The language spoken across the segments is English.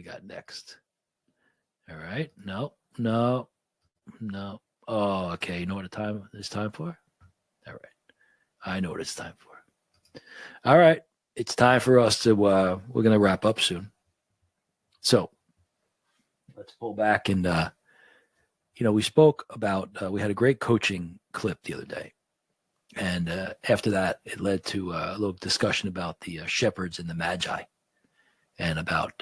got next? All right. No, no, no. Oh, okay. You know what it's time for? All right. I know what it's time for. All right. It's time for us to, we're going to wrap up soon. So let's pull back and, we spoke about, we had a great coaching clip the other day. And after that, it led to a little discussion about the shepherds and the magi and about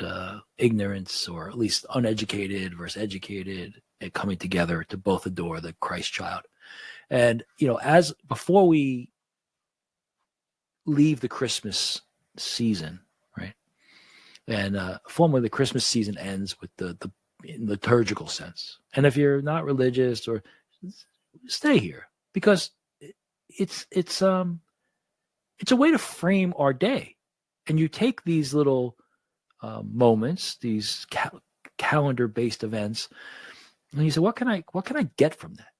ignorance, or at least uneducated versus educated, and coming together to both adore the Christ child. And, as before we leave the Christmas season, right? And formally the Christmas season ends with the liturgical sense. And if you're not religious, or stay here, because it's a way to frame our day. And you take these little moments, these calendar-based events, and you say, what can I get from that?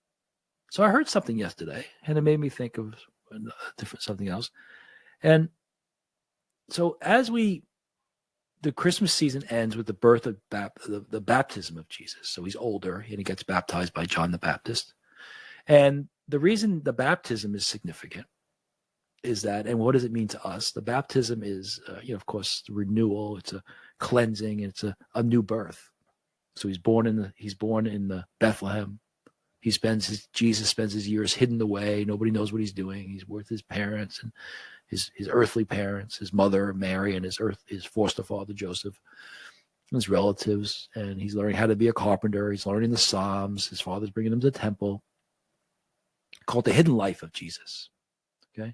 So I heard something yesterday, and it made me think of something else. And so as the Christmas season ends with the birth of the baptism of Jesus. So he's older, and he gets baptized by John the Baptist. And the reason the baptism is significant is that, and what does it mean to us? The baptism is, of course, the renewal. It's a cleansing. It's a new birth. So he's born in the Bethlehem. Jesus spends his years hidden away. Nobody knows what he's doing. He's with his parents and his earthly parents, his mother Mary, and his foster father Joseph, and his relatives. And he's learning how to be a carpenter. He's learning the Psalms. His father's bringing him to the temple. Called the hidden life of Jesus. Okay.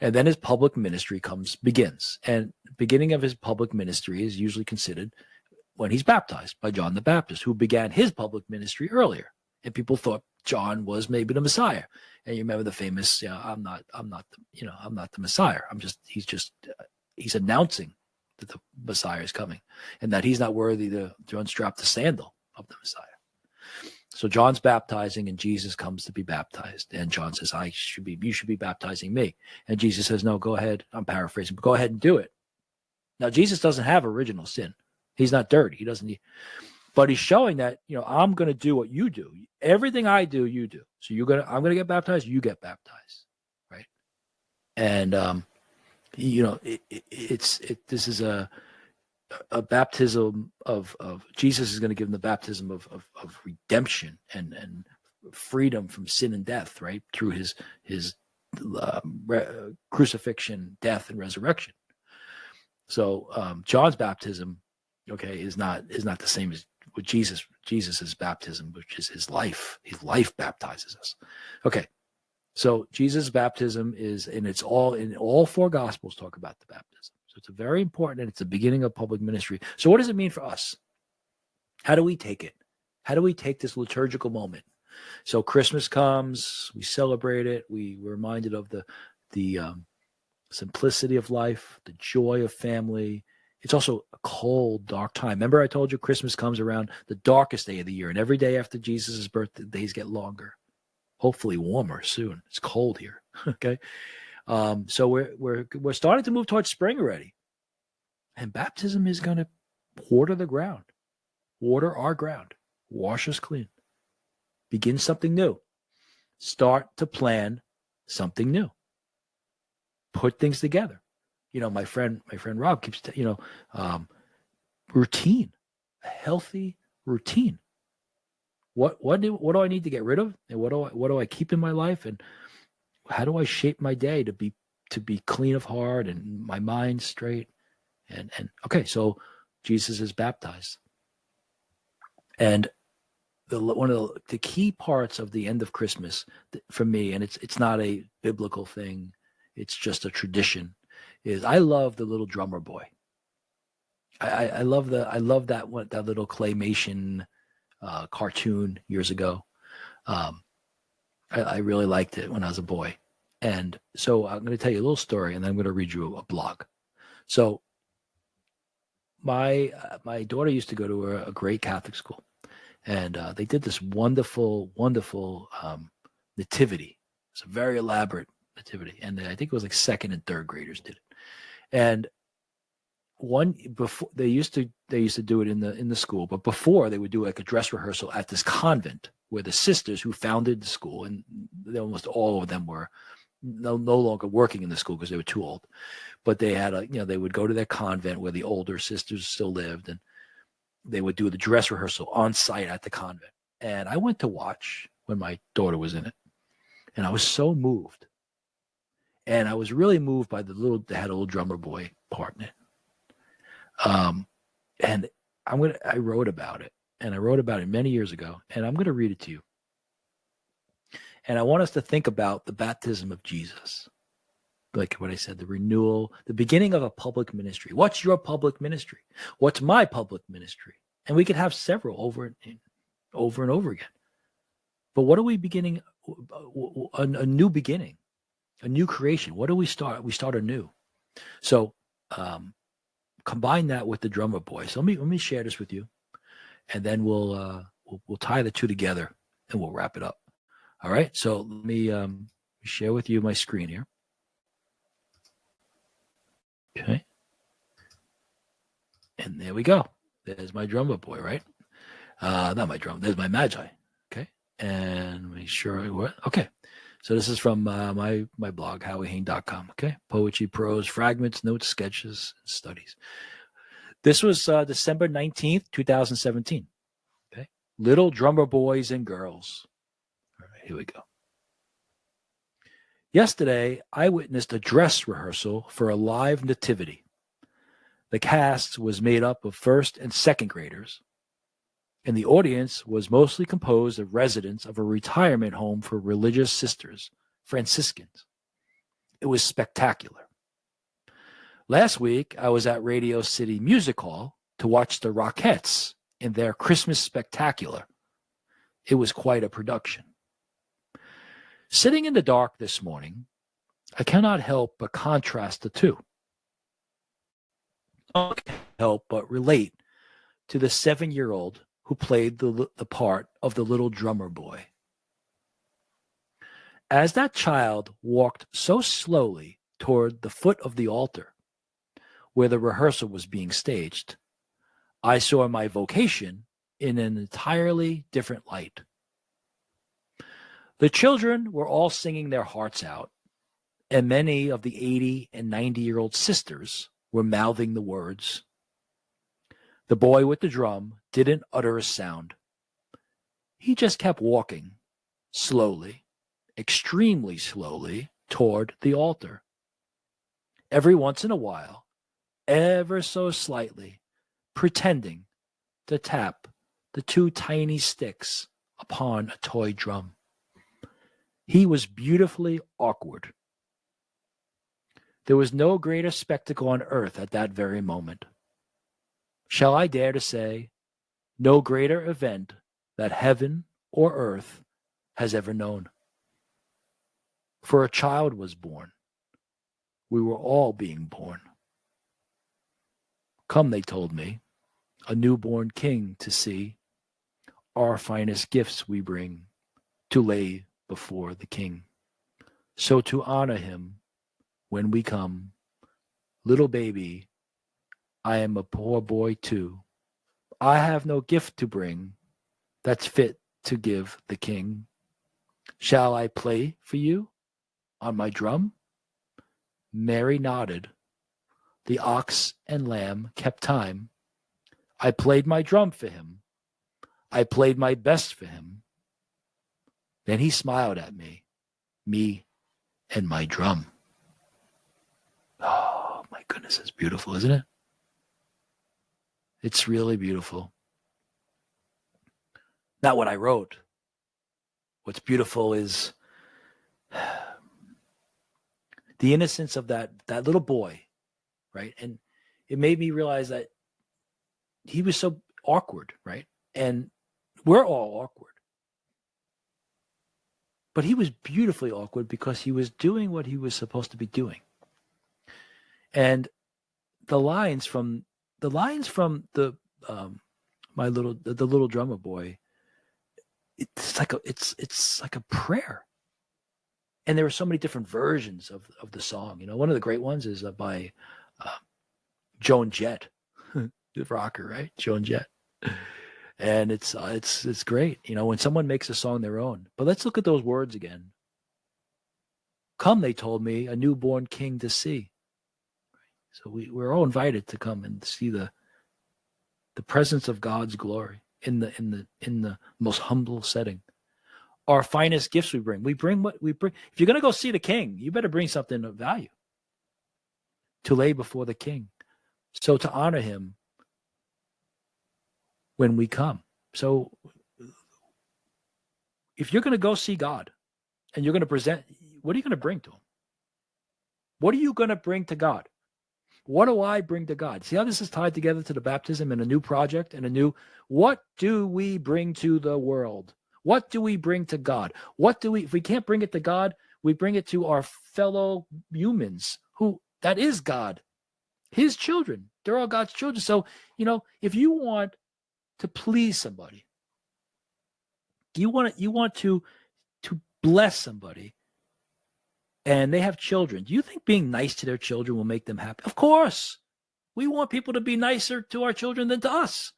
And then his public ministry begins. And the beginning of his public ministry is usually considered when he's baptized by John the Baptist, who began his public ministry earlier. And people thought John was maybe the Messiah. And you remember the famous, I'm not the Messiah. He's announcing that the Messiah is coming, and that he's not worthy to unstrap the sandal of the Messiah. So John's baptizing, and Jesus comes to be baptized. And John says, you should be baptizing me. And Jesus says, no, go ahead. I'm paraphrasing, but go ahead and do it. Now, Jesus doesn't have original sin. He's not dirty. He doesn't need, but he's showing that, I'm going to do what you do. Everything I do, you do. So I'm going to get baptized. You get baptized. Right. And, this is a baptism of Jesus is going to give them the baptism of redemption and freedom from sin and death, right? Through his crucifixion, death, and resurrection. So John's baptism, is not the same as with Jesus's baptism, which is his life. His life baptizes us. Okay. So Jesus' baptism is, and it's all four gospels talk about the baptism. So it's very important, and it's the beginning of public ministry. So what does it mean for us? How do we take it? How do we take this liturgical moment? So Christmas comes, we celebrate it. We're reminded of the simplicity of life, the joy of family. It's also a cold, dark time. Remember I told you Christmas comes around the darkest day of the year, and every day after Jesus' birth, the days get longer. Hopefully warmer soon. It's cold here. Okay. So we're starting to move towards spring already. And baptism is going to water the ground, water our ground, wash us clean, begin something new, start to plan something new, put things together. My friend Rob keeps, routine, a healthy routine. What do I need to get rid of, and what do I keep in my life, and how do I shape my day to be clean of heart and my mind straight? And okay, so Jesus is baptized, and one of the key parts of the end of Christmas for me, and it's not a biblical thing, it's just a tradition, is I love the little drummer boy. I love that little claymation cartoon years ago. I really liked it when I was a boy. And so I'm going to tell you a little story, and then I'm going to read you a blog. So my daughter used to go to a great Catholic school, and they did this wonderful nativity. It's a very elaborate nativity, and I think it was like second and third graders did it. And before they used to do it in the school, but before they would do like a dress rehearsal at this convent where the sisters who founded the school, and almost all of them were no longer working in the school because they were too old, but they had they would go to their convent where the older sisters still lived, and they would do the dress rehearsal on site at the convent. And I went to watch when my daughter was in it, and I was so moved. And I was really moved by they had a little drummer boy part in it. And I wrote about it, and I wrote about it many years ago, and I'm going to read it to you. And I want us to think about the baptism of Jesus. Like what I said, the renewal, the beginning of a public ministry. What's your public ministry? What's my public ministry? And we could have several over and over again. But what are we beginning? A new beginning, a new creation. What do we start? We start anew. So combine that with the drummer boy. So let me share this with you, and then we'll tie the two together and we'll wrap it up. All right. So let me share with you my screen here. Okay. And there we go. There's my drummer boy, right? Not my drum. There's my magi. Okay. And make sure what. Okay. So this is from my blog, howiehain.com. Okay. Poetry, prose, fragments, notes, sketches, and studies. This was December 19th, 2017. Okay. Little drummer boys and girls. All right, here we go. Yesterday, I witnessed a dress rehearsal for a live nativity. The cast was made up of first and second graders, and the audience was mostly composed of residents of a retirement home for religious sisters, Franciscans. It was spectacular. Last week, I was at Radio City Music Hall to watch the Rockettes in their Christmas spectacular. It was quite a production. Sitting in the dark this morning, I cannot help but contrast the two. I can't help but relate to the 7-year-old who played the part of the little drummer boy. As that child walked so slowly toward the foot of the altar, where the rehearsal was being staged, I saw my vocation in an entirely different light. The children were all singing their hearts out, and many of the 80 and 90-year-old sisters were mouthing the words. The boy with the drum didn't utter a sound. He just kept walking, slowly, extremely slowly, toward the altar. Every once in a while, ever so slightly, pretending to tap the two tiny sticks upon a toy drum. He was beautifully awkward. There was no greater spectacle on earth at that very moment. Shall I dare to say, no greater event that heaven or earth has ever known. For a child was born. We were all being born. Come, they told me, a newborn king to see. Our finest gifts we bring to lay before the king. So to honor him, when we come, little baby, I am a poor boy too. I have no gift to bring that's fit to give the king. Shall I play for you on my drum? Mary nodded. The ox and lamb kept time. I played my drum for him. I played my best for him. Then he smiled at me and my drum. Oh, my goodness, it's beautiful, isn't it? It's really beautiful. Not what I wrote. What's beautiful is the innocence of that little boy, right? And it made me realize that he was so awkward, right? And we're all awkward. But he was beautifully awkward because he was doing what he was supposed to be doing. And the lines from the little drummer boy, it's like a prayer. And there were so many different versions of the song. You know, one of the great ones is by Joan Jett, the rocker, right? Joan Jett. And it's great, when someone makes a song their own. But let's look at those words again. Come, they told me, a newborn king to see. So we're all invited to come and see the presence of God's glory in the most humble setting. Our finest gifts we bring. We bring what we bring. If you're going to go see the king, you better bring something of value to lay before the king. So to honor him when we come. So if you're going to go see God and you're going to present, what are you going to bring to him? What are you going to bring to God? What do I bring to God? See how this is tied together to the baptism and a new project and what do we bring to the world? What do we bring to God? If we can't bring it to God, we bring it to our fellow humans that is God, his children. They're all God's children. So, if you want to please somebody, you want to bless somebody, and they have children. Do you think being nice to their children will make them happy? Of course. We want people to be nicer to our children than to us.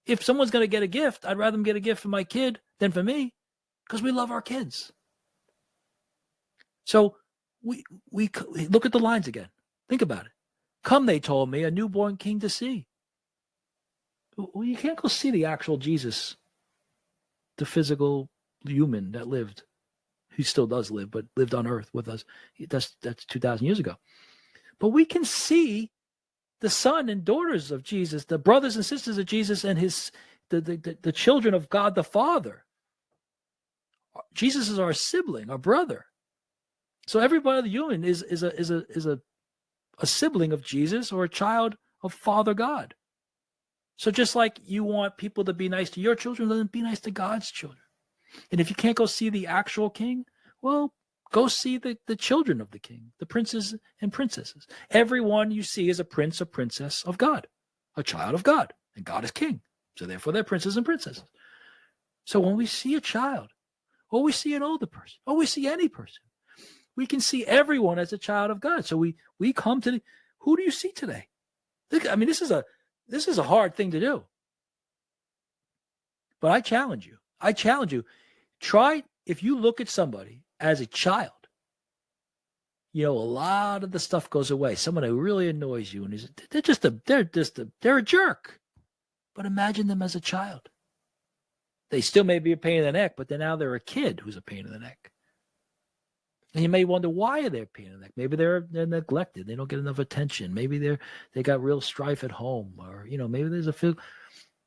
If someone's going to get a gift, I'd rather them get a gift for my kid than for me, because we love our kids. So we look at the lines again. Think about it. Come, they told me, a newborn king to see. Well, you can't go see the actual Jesus, the physical human that lived. He still does live, but lived on earth with us. That's 2,000 years ago. But we can see the son and daughters of Jesus, the brothers and sisters of Jesus, and the children of God the Father. Jesus is our sibling, our brother. So everybody, the human, is a sibling of Jesus or a child of Father God. So just like you want people to be nice to your children, then be nice to God's children. And if you can't go see the actual king, well, go see the children of the king, the princes and princesses. Everyone you see is a prince or princess of God, a child of God, and God is king. So therefore they're princes and princesses. So when we see a child, or we see an older person, or we see any person, we can see everyone as a child of God. So we come to who do you see today? I mean, this is a hard thing to do. But I challenge you. Try, if you look at somebody as a child, a lot of the stuff goes away. Someone who really annoys you, and they're a jerk. But imagine them as a child. They still may be a pain in the neck, but now they're a kid who's a pain in the neck. And you may wonder, why are they a pain in the neck? Maybe they're neglected. They don't get enough attention. Maybe they got real strife at home, or maybe there's a feel.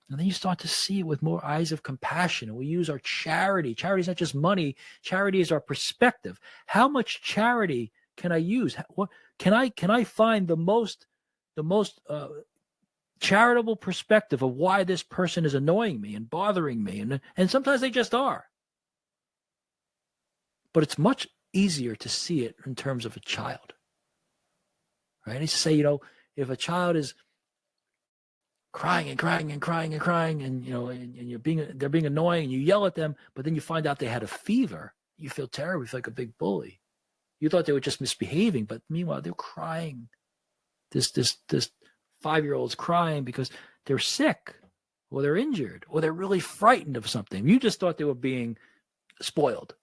And then you start to see it with more eyes of compassion. And we use our charity. Charity is not just money. Charity is our perspective. How much charity can I use? What can I find the most charitable perspective of why this person is annoying me and bothering me? And sometimes they just are. But it's much easier to see it in terms of a child. Right? I used to say, if a child is crying and crying and crying and crying, and they're being annoying, and you yell at them, but then you find out they had a fever, you feel terrible. You feel like a big bully. You thought they were just misbehaving, but meanwhile they're crying. This 5-year-old's crying because they're sick, or they're injured, or they're really frightened of something. You just thought they were being spoiled.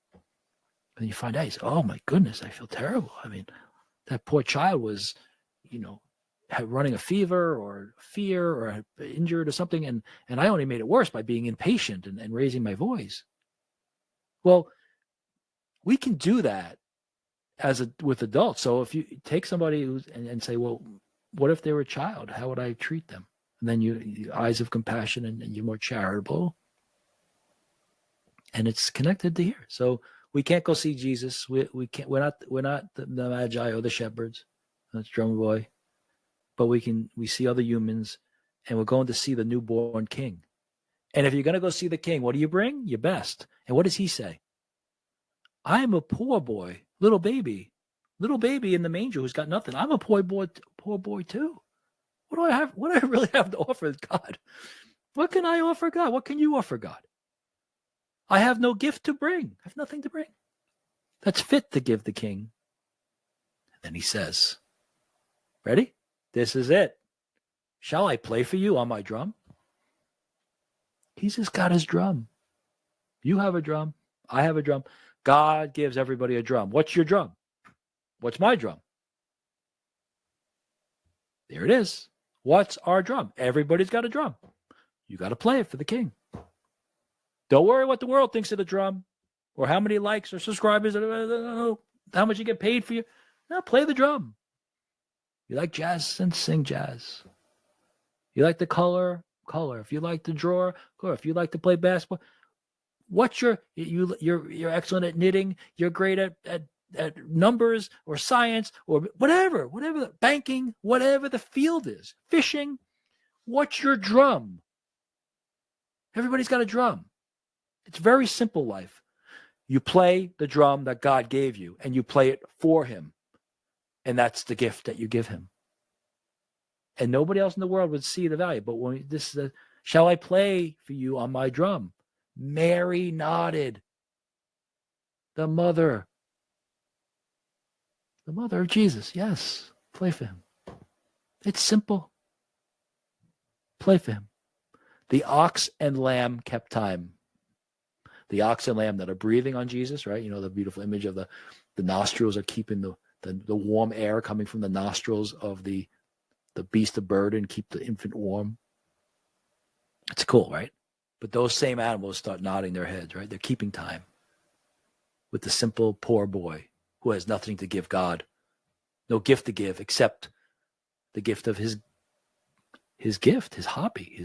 And you find out, you say, oh my goodness, I feel terrible. I mean, that poor child was, running a fever or fear or injured or something, and I only made it worse by being impatient and raising my voice. Well, we can do that with adults. So if you take somebody and say, well, what if they were a child? How would I treat them? And then you eyes of compassion, and you're more charitable. And it's connected to here. So we can't go see Jesus. We can't. We're not the Magi or the shepherds. That's Drummer Boy. But we see other humans, and we're going to see the newborn king. And if you're going to go see the king, what do you bring? Your best. And what does he say? I am a poor boy, little baby in the manger who's got nothing. I'm a poor boy too. What do I have? What do I really have to offer God? What can I offer God? What can you offer God? I have no gift to bring. I have nothing to bring that's fit to give the king. And then he says, ready? This is it. Shall I play for you on my drum? He's just got his drum. You have a drum. I have a drum. God gives everybody a drum. What's your drum? What's my drum? There it is. What's our drum? Everybody's got a drum. You got to play it for the king. Don't worry what the world thinks of the drum or how many likes or subscribers, how much you get paid for you. No, play the drum. You like jazz, then sing jazz. You like the color. If you like to draw, color. If you like to play basketball, you're excellent at knitting. You're great at numbers or science or whatever banking, whatever the field is, fishing. What's your drum? Everybody's got a drum. It's very simple life. You play the drum that God gave you and you play it for him. And that's the gift that you give him. And nobody else in the world would see the value. But when shall I play for you on my drum? Mary nodded. The mother of Jesus. Yes, play for him. It's simple. Play for him. The ox and lamb kept time. The ox and lamb that are breathing on Jesus, right? You know, the beautiful image of the nostrils are keeping the warm air coming from the nostrils of the beast of burden, keep the infant warm. It's cool, right? But those same animals start nodding their heads, right? They're keeping time with the simple poor boy who has nothing to give God, no gift to give except the gift of his gift, his hobby,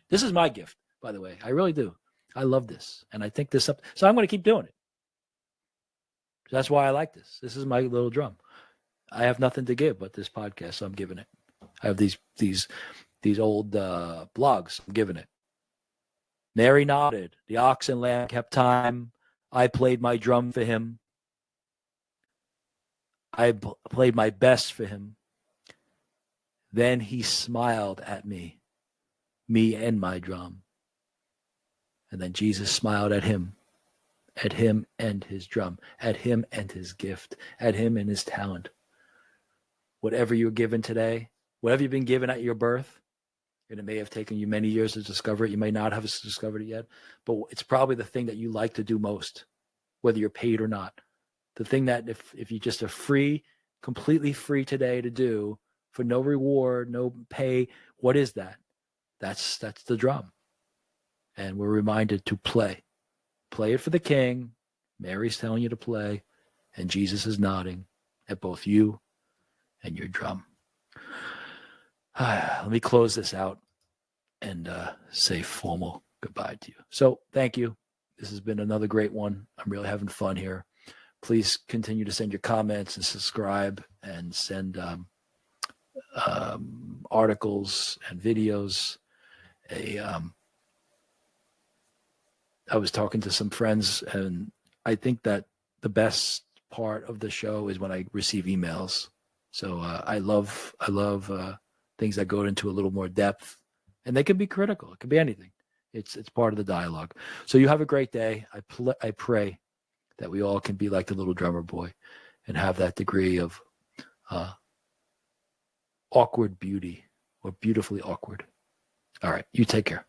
This is my gift, by the way. I really do. I love this. And I think this up. So I'm going to keep doing it. That's why I like this. This is my little drum. I have nothing to give but this podcast, so I'm giving it. I have these old blogs. I'm giving it. Mary nodded. The ox and lamb kept time. I played my drum for him. I played my best for him. Then he smiled at me and my drum. And then Jesus smiled at him and his drum, at him and his gift, at him and his talent. Whatever you're given today, whatever you've been given at your birth, and it may have taken you many years to discover it. You may not have discovered it yet, but it's probably the thing that you like to do most, whether you're paid or not. The thing that if you just are free, completely free today to do for no reward, no pay, what is that? That's the drum. And we're reminded to play. Play it for the king. Mary's telling you to play, and Jesus is nodding at both you and your drum. Let me close this out and say formal goodbye to you. So thank you. This has been another great one. I'm really having fun here. Please continue to send your comments and subscribe and send articles and videos. I was talking to some friends, and I think that the best part of the show is when I receive emails. So I love things that go into a little more depth, and they can be critical. It can be anything. It's part of the dialogue. So you have a great day. I pray that we all can be like the little drummer boy and have that degree of awkward beauty, or beautifully awkward. All right, you take care.